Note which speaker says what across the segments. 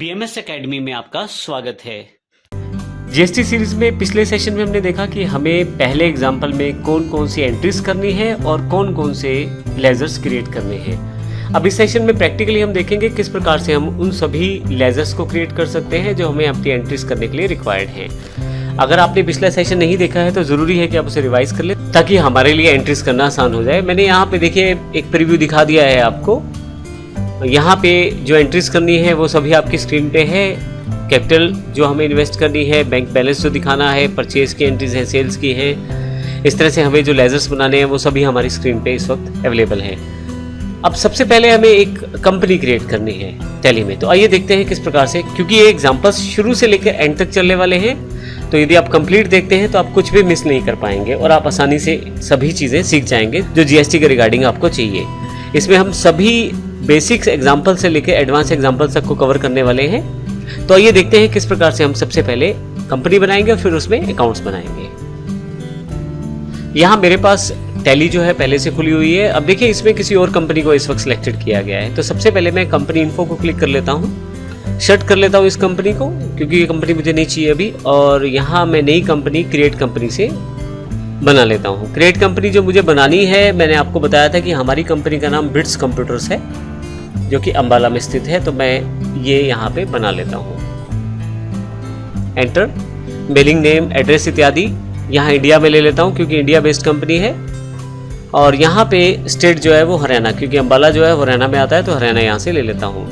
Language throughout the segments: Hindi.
Speaker 1: बीएमएस एकेडमी में आपका स्वागत है। जीएसटी सीरीज में पिछले सेशन में हमने देखा कि हमें पहले एग्जाम्पल में कौन कौन सी एंट्रीज करनी है और कौन कौन से लेजर्स क्रिएट करने हैं। अब इस सेशन में प्रैक्टिकली हम देखेंगे किस प्रकार से हम उन सभी लेजर्स को क्रिएट कर सकते हैं जो हमें अपनी एंट्रीज करने के लिए रिक्वायर्ड हैं। अगर आपने पिछला सेशन नहीं देखा है तो ज़रूरी है कि आप उसे रिवाइज कर लें ताकि हमारे लिए एंट्रीज करना आसान हो जाए। मैंने यहाँ पे देखिए एक प्रीव्यू दिखा दिया है आपको। यहाँ पे जो एंट्रीज करनी है वो सभी आपकी स्क्रीन पे है। कैपिटल जो हमें इन्वेस्ट करनी है, बैंक बैलेंस जो दिखाना है, परचेज की एंट्रीज हैं, सेल्स की हैं, इस तरह से हमें जो लेजर्स बनाने हैं वो सभी हमारी स्क्रीन पे इस वक्त अवेलेबल हैं। अब सबसे पहले हमें एक कंपनी क्रिएट करनी है टैली में। तो आइए देखते हैं किस प्रकार से, क्योंकि ये एग्जाम्पल्स शुरू से लेकर एंड तक चलने वाले हैं। तो यदि आप कंप्लीट देखते हैं तो आप कुछ भी मिस नहीं कर पाएंगे और आप आसानी से सभी चीज़ें सीख जाएंगे जो जीएसटी के रिगार्डिंग आपको चाहिए। इसमें हम सभी बेसिक्स एग्जाम्पल से लेकर एडवांस एग्जाम्पल तक को कवर करने वाले हैं। तो आइए देखते हैं किस प्रकार से हम सबसे पहले कंपनी बनाएंगे और फिर उसमें अकाउंट्स बनाएंगे। यहाँ मेरे पास टैली जो है पहले से खुली हुई है। अब देखिए इसमें किसी और कंपनी को इस वक्त सिलेक्टेड किया गया है। तो सबसे पहले मैं कंपनी इन्फो को क्लिक कर लेता हूँ, शट कर लेता हूँ इस कंपनी को, क्योंकि ये कंपनी मुझे नहीं चाहिए अभी। और यहाँ मैं नई कंपनी क्रिएट कंपनी से बना लेता हूँ। क्रिएट कंपनी जो मुझे बनानी है, मैंने आपको बताया था कि हमारी कंपनी का नाम बिट्स कंप्यूटर्स है जो कि अंबाला में स्थित है। तो मैं ये यहाँ पे बना लेता हूँ। एंटर, मेलिंग नेम, एड्रेस इत्यादि यहाँ इंडिया में ले लेता हूँ क्योंकि इंडिया बेस्ड कंपनी है। और यहाँ पे स्टेट जो है वो हरियाणा, क्योंकि अंबाला जो है हरियाणा में आता है तो हरियाणा यहाँ से ले लेता हूँ।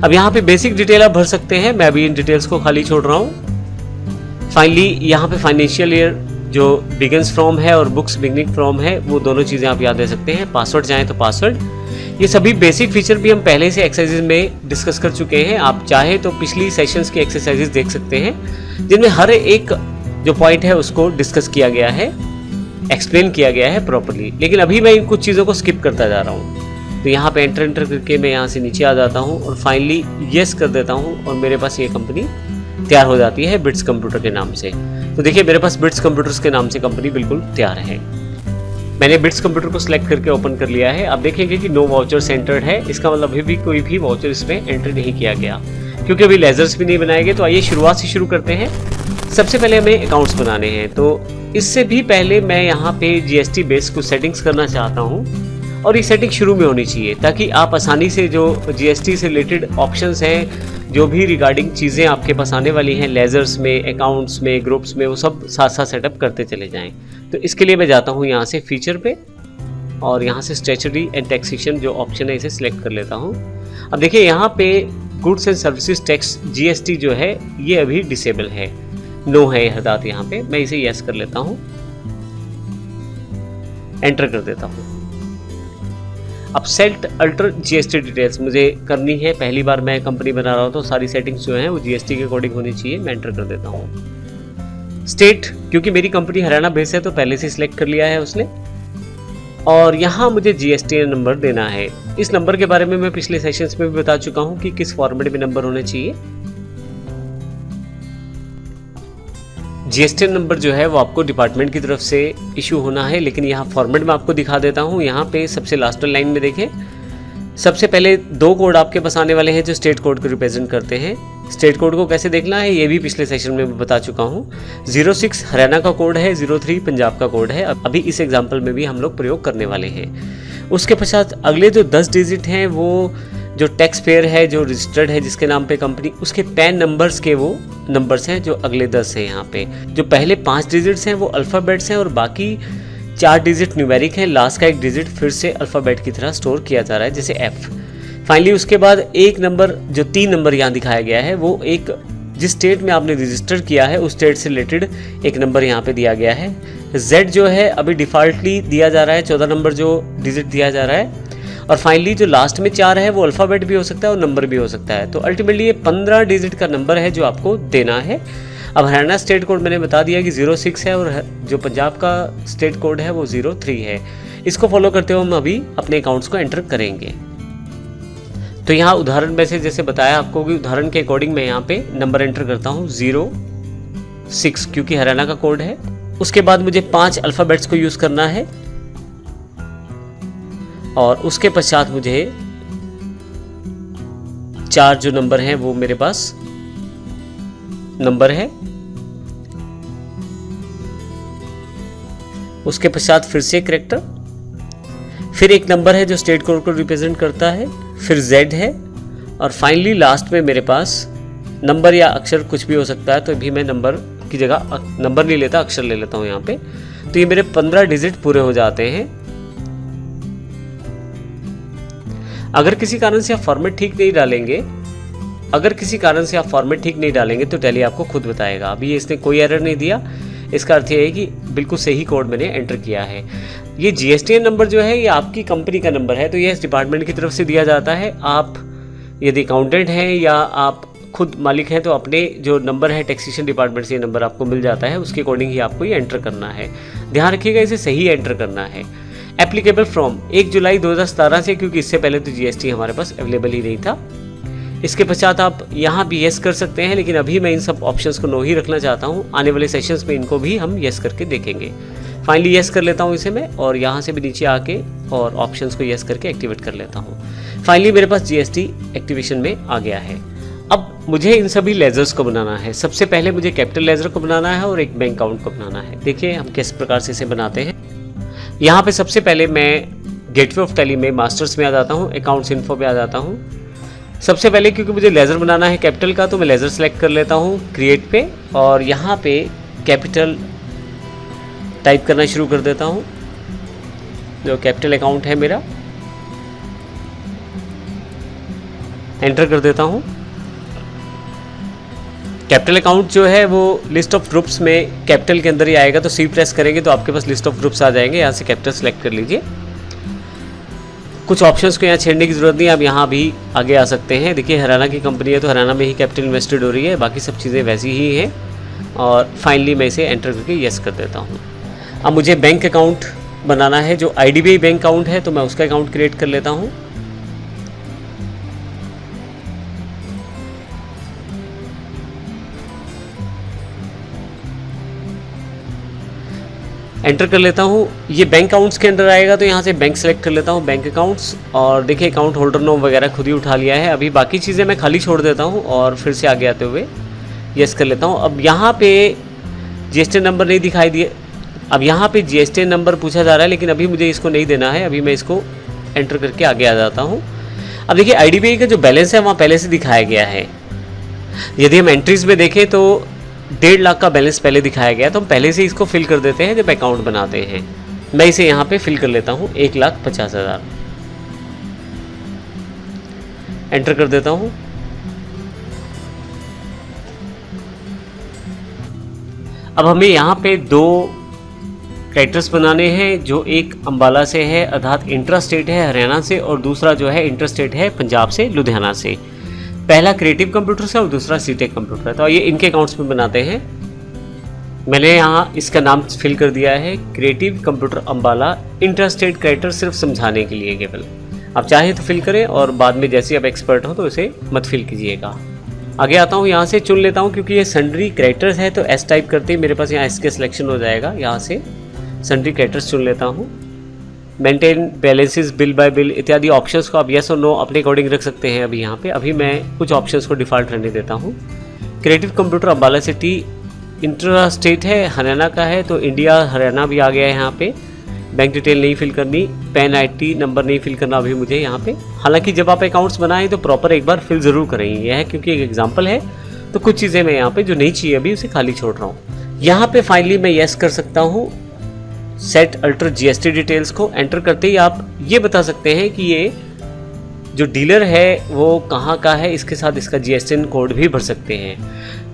Speaker 1: अब यहाँ पे बेसिक डिटेल आप भर सकते हैं, मैं अभी इन डिटेल्स को खाली छोड़ रहा हूँ। फाइनली यहाँ पे फाइनेंशियल ईयर जो बिगिंस फ्रॉम है और बुक्स बिगनिंग फ्रॉम है, वो दोनों चीज़ें आप याद दे सकते हैं। पासवर्ड चाहें तो पासवर्ड, ये सभी बेसिक फीचर भी हम पहले से एक्सरसाइजेज में डिस्कस कर चुके हैं। आप चाहे तो पिछली सेशंस की एक्सरसाइजेज देख सकते हैं जिनमें हर एक जो पॉइंट है उसको डिस्कस किया गया है, एक्सप्लेन किया गया है प्रॉपर्ली। लेकिन अभी मैं इन कुछ चीज़ों को स्किप करता जा रहा हूँ। तो यहाँ पे एंटर करके मैं यहाँ से नीचे आ जाता हूँ और फाइनली येस कर देता हूँ और मेरे पास ये कंपनी तैयार हो जाती है बिट्स कंप्यूटर के नाम से। तो देखिए मेरे पास बिट्स कंप्यूटर्स के नाम से कंपनी बिल्कुल तैयार है। मैंने बिट्स कंप्यूटर को सिलेक्ट करके ओपन कर लिया है। आप देखेंगे कि नो वाउचर्स एंटर्ड है, इसका मतलब अभी भी कोई भी वाउचर इसमें एंटर नहीं किया गया क्योंकि अभी लेजर्स भी नहीं बनाए गए। तो आइए शुरुआत से शुरू करते हैं। सबसे पहले हमें अकाउंट्स बनाने हैं। तो इससे भी पहले मैं यहाँ पे जीएसटी बेस कुछ सेटिंग्स करना चाहता हूँ और ये सेटिंग शुरू में होनी चाहिए ताकि आप आसानी से जो जीएसटी से रिलेटेड ऑप्शंस हैं, जो भी रिगार्डिंग चीज़ें आपके पास आने वाली हैं लेजर्स में, अकाउंट्स में, ग्रुप्स में, वो सब साथ साथ सेटअप करते चले जाएं। तो इसके लिए मैं जाता हूँ यहाँ से फीचर पे और यहाँ से स्टैट्यूटरी एंड टैक्सेशन जो ऑप्शन है इसे सिलेक्ट कर लेता हूँ। अब देखिए यहाँ पे goods and services tax GST जो है ये अभी डिसेबल है, नो है हरदात। यहाँ पे मैं इसे यस कर लेता हूँ, एंटर कर देता हूँ। अब सेट अल्टर जीएसटी डिटेल्स मुझे करनी है। पहली बार मैं कंपनी बना रहा हूँ तो सारी सेटिंग्स जो हैं वो जीएसटी के अकॉर्डिंग होनी चाहिए। मैं एंटर कर देता हूँ। स्टेट, क्योंकि मेरी कंपनी हरियाणा बेस है तो पहले से सिलेक्ट कर लिया है उसने। और यहाँ मुझे जीएसटी नंबर देना है। इस नंबर के बारे में मैं पिछले सेशंस में भी बता चुका हूँ कि किस फॉर्मेट में नंबर होने चाहिए। जीएसटी नंबर जो है वो आपको डिपार्टमेंट की तरफ से इशू होना है, लेकिन यहाँ फॉर्मेट में आपको दिखा देता हूँ। यहाँ पे सबसे लास्ट लाइन में देखें, सबसे पहले दो कोड आपके पास आने वाले हैं जो स्टेट कोड को रिप्रेजेंट करते हैं। स्टेट कोड को कैसे देखना है ये भी पिछले सेशन में बता चुका हूँ। 06 हरियाणा का कोड है, 03 पंजाब का कोड है। अभी इस एग्जाम्पल में भी हम लोग प्रयोग करने वाले हैं। उसके पश्चात अगले जो 10 डिजिट हैं वो जो टैक्स पेयर है, जो रजिस्टर्ड है जिसके नाम पे कंपनी, उसके पैन नंबर्स के वो नंबर्स हैं जो अगले 10 हैं। यहाँ पे जो पहले 5 डिजिट्स हैं वो अल्फ़ाबेट्स हैं और बाकी 4 डिजिट न्यूमेरिक हैं। लास्ट का 1 डिजिट फिर से अल्फ़ाबेट की तरह स्टोर किया जा रहा है जैसे F। फाइनली उसके बाद एक नंबर, जो 3 नंबर यहाँ दिखाया गया है, वो एक जिस स्टेट में आपने रजिस्टर किया है उस स्टेट से रिलेटेड एक नंबर यहाँ पे दिया गया है। Z जो है अभी डिफ़ॉल्टली दिया जा रहा है, 14 नंबर जो डिजिट दिया जा रहा है। और फाइनली जो लास्ट में 4 है वो अल्फ़ाबेट भी हो सकता है और नंबर भी हो सकता है। तो अल्टीमेटली ये 15 डिजिट का नंबर है जो आपको देना है। अब हरियाणा स्टेट कोड मैंने बता दिया कि 06 है और जो पंजाब का स्टेट कोड है वो 03 है। इसको फॉलो करते हुए हम अभी अपने अकाउंट्स को एंटर करेंगे। तो यहाँ उदाहरण में से जैसे बताया आपको कि उदाहरण के अकॉर्डिंग मैं यहाँ पे नंबर एंटर करता हूँ 06 क्योंकि हरियाणा का कोड है। उसके बाद मुझे 5 अल्फ़ाबेट्स को यूज़ करना है और उसके पश्चात मुझे 4 जो नंबर हैं वो मेरे पास नंबर है। उसके पश्चात फिर से कैरेक्टर, फिर एक नंबर है जो स्टेट कोड को रिप्रेजेंट करता है, फिर Z है, और फाइनली लास्ट में मेरे पास नंबर या अक्षर कुछ भी हो सकता है, तो भी मैं नंबर की जगह नंबर नहीं लेता, अक्षर ले लेता हूँ यहाँ पे। तो ये मेरे 15 डिजिट पूरे हो जाते हैं। अगर किसी कारण से आप फॉर्मेट ठीक नहीं डालेंगे तो टैली आपको खुद बताएगा। अभी इसने कोई एरर नहीं दिया, इसका अर्थ ये है कि बिल्कुल सही कोड मैंने एंटर किया है। ये GSTN नंबर जो है ये आपकी कंपनी का नंबर है, तो ये इस डिपार्टमेंट की तरफ से दिया जाता है। आप यदि अकाउंटेंट हैं या आप खुद मालिक हैं तो अपने जो नंबर है टैक्सेशन डिपार्टमेंट से ये नंबर आपको मिल जाता है, उसके अकॉर्डिंग ही आपको ये एंटर करना है। ध्यान रखिएगा इसे सही एंटर करना है। एप्लीकेबल फ्रॉम 1 जुलाई 2017 से, क्योंकि इससे पहले तो GST हमारे पास अवेलेबल ही नहीं था। इसके पश्चात आप यहाँ भी येस कर सकते हैं, लेकिन अभी मैं इन सब ऑप्शंस को नो ही रखना चाहता हूँ। आने वाले सेशंस में इनको भी हम येस करके देखेंगे। फाइनली येस कर लेता हूँ इसे मैं, और यहाँ से भी नीचे आके और ऑप्शंस को येस करके एक्टिवेट कर लेता हूँ। फाइनली मेरे पास GST एक्टिवेशन में आ गया है। अब मुझे इन सभी लेजर्स को बनाना है। सबसे पहले मुझे कैपिटल लेजर को बनाना है और एक बैंक अकाउंट को बनाना है। देखिए हम किस प्रकार से इसे बनाते हैं। यहाँ पे सबसे पहले मैं गेटवे ऑफ टैली में मास्टर्स में आ जाता हूँ, अकाउंट्स इन्फो पे आ जाता हूँ। सबसे पहले क्योंकि मुझे लेज़र बनाना है कैपिटल का, तो मैं लेज़र सेलेक्ट कर लेता हूँ क्रिएट पे, और यहाँ पे कैपिटल टाइप करना शुरू कर देता हूँ। जो कैपिटल अकाउंट है मेरा, एंटर कर देता हूँ। कैपिटल अकाउंट जो है वो लिस्ट ऑफ ग्रुप्स में कैपिटल के अंदर ही आएगा, तो C प्रेस करेंगे तो आपके पास लिस्ट ऑफ ग्रुप्स आ जाएंगे। यहाँ से कैपिटल सेलेक्ट कर लीजिए। कुछ ऑप्शंस को यहाँ छेड़ने की ज़रूरत नहीं, आप यहाँ भी आगे आ सकते हैं। देखिए हरियाणा की कंपनी है तो हरियाणा में ही कैपिटल इन्वेस्टेड हो रही है, बाकी सब चीज़ें वैसी ही हैं। और फाइनली मैं इसे एंटर करके येस कर देता हूँ। अब मुझे बैंक अकाउंट बनाना है, जो IDBI बैंक अकाउंट है, तो मैं उसका अकाउंट क्रिएट कर लेता हूँ। एंटर कर लेता हूँ। ये बैंक अकाउंट्स के अंदर आएगा, तो यहाँ से बैंक सेलेक्ट कर लेता हूँ, बैंक अकाउंट्स। और देखिए अकाउंट होल्डर नाम वगैरह खुद ही उठा लिया है। अभी बाकी चीज़ें मैं खाली छोड़ देता हूँ और फिर से आगे आते हुए येस कर लेता हूँ। अब यहाँ पे GSTN नंबर नहीं दिखाई दिए। अब यहाँ पे GSTN नंबर पूछा जा रहा है, लेकिन अभी मुझे इसको नहीं देना है। अभी मैं इसको एंटर करके आगे आ जाता हूँ। अब देखिए IDBI का जो बैलेंस है वहाँ पहले से दिखाया गया है। यदि हम एंट्रीज में देखें तो 1.5 लाख का बैलेंस पहले दिखाया गया, तो हम पहले से इसको फिल कर देते हैं जब अकाउंट बनाते हैं। मैं इसे यहाँ पे फिल कर लेता हूँ 1,50,000, एंटर कर देता हूँ। अब हमें यहाँ पे 2 कैरेक्टर्स बनाने हैं, जो एक अम्बाला से है अर्थात इंट्रा स्टेट है हरियाणा से, और दूसरा जो है इंटर स्टेट है पंजाब से, लुधियाना से। पहला क्रिएटिव कंप्यूटर से और दूसरा सीटेक कंप्यूटर है। तो ये इनके अकाउंट्स में बनाते हैं। मैंने यहाँ इसका नाम फिल कर दिया है creative computer Ambala inter state character, सिर्फ समझाने के लिए केवल। आप चाहे तो फिल करें और बाद में जैसे आप एक्सपर्ट हो तो इसे मत फिल कीजिएगा। आगे आता हूँ, यहाँ से चुन लेता हूँ क्योंकि ये सन्ड्री कैरेक्टर्स है, तो S टाइप करते ही मेरे पास यहाँ S के सिलेक्शन हो जाएगा। यहाँ से सन्ड्री कैरेक्टर्स चुन लेता हूँ। Maintain balances, bill bye bill इत्यादि ऑप्शंस को आप येस और नो अपने अकॉर्डिंग रख सकते हैं। अभी यहाँ पे अभी मैं कुछ ऑप्शंस को डिफ़ॉल्ट रहने देता हूँ। Creative computer Ambala city intra state है, हरियाणा का है, तो इंडिया हरियाणा भी आ गया है यहाँ पे। बैंक डिटेल नहीं फिल करनी, पैन IT नंबर नहीं फिल करना अभी मुझे यहाँ पे। हालांकि जब आप अकाउंट्स बनाएं तो प्रॉपर एक बार फिल ज़रूर करें। यह है क्योंकि एक एग्जाम्पल है, तो कुछ चीज़ें मैं यहाँ पे जो नहीं चाहिए अभी उसे खाली छोड़ रहा हूँ। यहाँ पे फाइनली मैं येस कर सकता हूँ। सेट अल्टर GST डिटेल्स को एंटर करते ही आप ये बता सकते हैं कि ये जो डीलर है वो कहाँ का है, इसके साथ इसका GSTN कोड भी भर सकते हैं।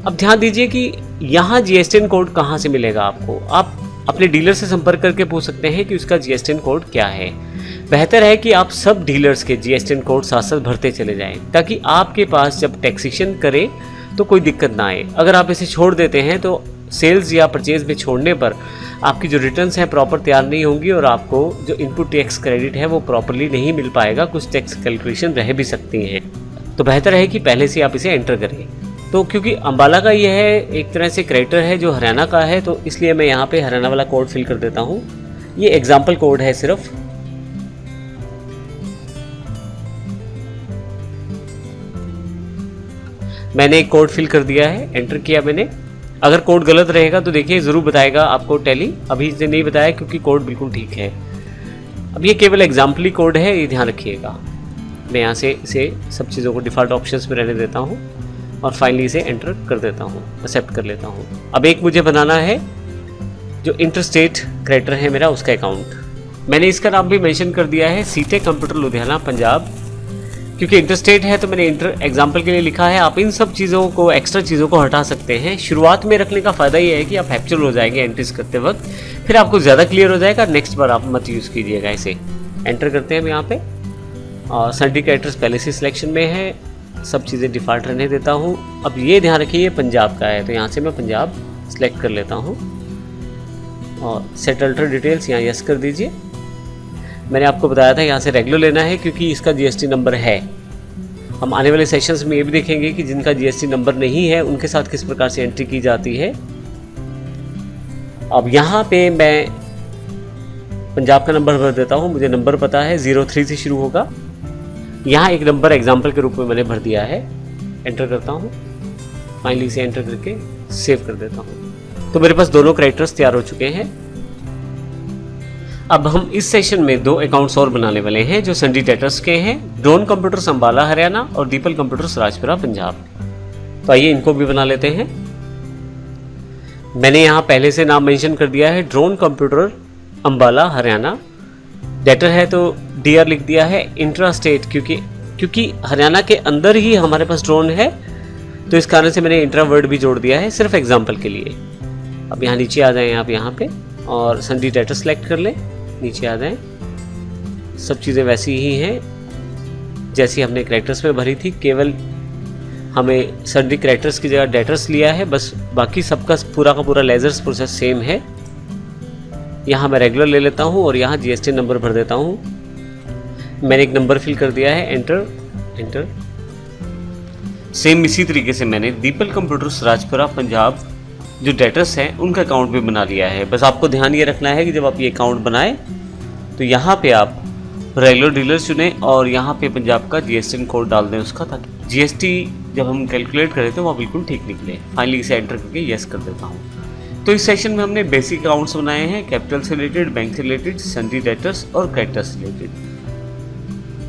Speaker 1: अब ध्यान दीजिए कि यहाँ GSTN कोड कहाँ से मिलेगा आपको। आप अपने डीलर से संपर्क करके पूछ सकते हैं कि उसका GSTN कोड क्या है। बेहतर है कि आप सब डीलर्स के GSTN कोड साथ साथ भरते चले जाएं, ताकि आपके पास जब टैक्सेशन करे तो कोई दिक्कत ना आए। अगर आप इसे छोड़ देते हैं तो सेल्स या परचेज में छोड़ने पर आपकी जो रिटर्न्स हैं प्रॉपर तैयार नहीं होंगी और आपको जो इनपुट टैक्स क्रेडिट है वो प्रॉपरली नहीं मिल पाएगा। कुछ टैक्स कैलकुलेशन रह भी सकती हैं, तो बेहतर है कि पहले से आप इसे एंटर करें। तो क्योंकि अम्बाला का ये है एक तरह से क्रेडिटर है जो हरियाणा का है, तो इसलिए मैं यहाँ पे हरियाणा वाला कोड फिल कर देता हूँ। ये एग्जाम्पल कोड है सिर्फ। मैंने एक कोड फिल कर दिया है, एंटर किया मैंने। अगर कोड गलत रहेगा तो देखिए ज़रूर बताएगा आपको टैली, अभी इसने नहीं बताया क्योंकि कोड बिल्कुल ठीक है। अब ये केवल एग्जाम्पली कोड है, ये ध्यान रखिएगा। मैं यहाँ से इसे सब चीज़ों को डिफ़ॉल्ट ऑप्शंस में रहने देता हूँ और फाइनली इसे एंटर कर देता हूँ, एक्सेप्ट कर लेता हूँ। अब एक मुझे बनाना है जो इंटरस्टेट क्रेडिटर है मेरा, उसका अकाउंट। मैंने इसका नाम भी मेंशन कर दिया है सीटेक कंप्यूटर लुधियाना पंजाब, क्योंकि इंटरस्टेट है तो मैंने इंटर एग्जाम्पल के लिए लिखा है। आप इन सब चीज़ों को, एक्स्ट्रा चीज़ों को हटा सकते हैं। शुरुआत में रखने का फ़ायदा ये है कि आप हैप्चुअल हो जाएंगे एंट्रीज करते वक्त, फिर आपको ज़्यादा क्लियर हो जाएगा। नेक्स्ट बार आप मत यूज़ कीजिएगा इसे। एंटर करते हैं हम यहाँ पे, और सन्डी कैरेक्टर्स पहले से सिलेक्शन में है, सब चीज़ें डिफ़ॉल्ट रहने देता हूँ। अब ये ध्यान रखिए ये पंजाब का है, तो यहाँ से मैं पंजाब सेलेक्ट कर लेता हूँ और सेट अल्टर डिटेल्स यहाँ यस कर दीजिए। मैंने आपको बताया था यहाँ से रेगुलर लेना है क्योंकि इसका जीएसटी नंबर है। हम आने वाले सेशंस में ये भी देखेंगे कि जिनका जीएसटी नंबर नहीं है उनके साथ किस प्रकार से एंट्री की जाती है। अब यहाँ पे मैं पंजाब का नंबर भर देता हूँ, मुझे नंबर पता है 03 से शुरू होगा। यहाँ एक नंबर एग्जाम्पल के रूप में मैंने भर दिया है, एंटर करता हूँ, फाइनली से एंटर करके सेव कर देता हूँ। तो मेरे पास दोनों कैरेक्टर्स तैयार हो चुके हैं। अब हम इस सेशन में 2 अकाउंट्स और बनाने वाले हैं जो सन्डी डेटर्स के हैं, ड्रोन कंप्यूटर्स अंबाला हरियाणा और दीपल कंप्यूटर्स राजपुरा पंजाब। तो आइए इनको भी बना लेते हैं। मैंने यहाँ पहले से नाम मेंशन कर दिया है drone computer Ambala Haryana. Debtor है तो डीआर लिख दिया है, इंट्रा स्टेट क्योंकि हरियाणा के अंदर ही हमारे पास ड्रोन है, तो इस कारण से मैंने इंट्रा वर्ड भी जोड़ दिया है सिर्फ एग्जाम्पल के लिए। अब यहाँ नीचे आ जाएं आप यहाँ पे और सन्डी डेटर सेलेक्ट कर लें, नीचे आ जाएं। सब चीज़ें वैसी ही हैं जैसी हमने कैरेक्टर्स में भरी थी, केवल हमें सन्डी कैरेक्टर्स की जगह डेटर्स लिया है, बस बाकी सबका पूरा का पूरा लेजर्स प्रोसेस सेम है। यहाँ मैं रेगुलर ले लेता हूँ और यहाँ जीएसटी नंबर भर देता हूँ। मैंने एक नंबर फिल कर दिया है, एंटर एंटर। सेम इसी तरीके से मैंने दीपल कंप्यूटर्स राजपुरा पंजाब जो डेटर्स हैं उनका अकाउंट भी बना लिया है। बस आपको ध्यान ये रखना है कि जब आप ये अकाउंट बनाएं तो यहाँ पे आप रेगुलर डीलर चुनें और यहाँ पे पंजाब का जीएसटी कोड डाल दें उसका, ताकि जीएसटी जब हम कैलकुलेट करें तो वह बिल्कुल ठीक निकले। फाइनली इसे एंटर करके यस कर देता हूँ। तो इस सेशन में हमने बेसिक अकाउंट्स बनाए हैं, कैपिटल से रिलेटेड, बैंक से रिलेटेड, सन्डी डेटर्स और कैरेक्टर्स से रिलेटेड।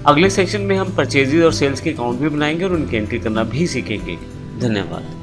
Speaker 1: अगले सेशन में हम परचेजेज और सेल्स के अकाउंट भी बनाएंगे और उनकी एंट्री करना भी सीखेंगे। धन्यवाद।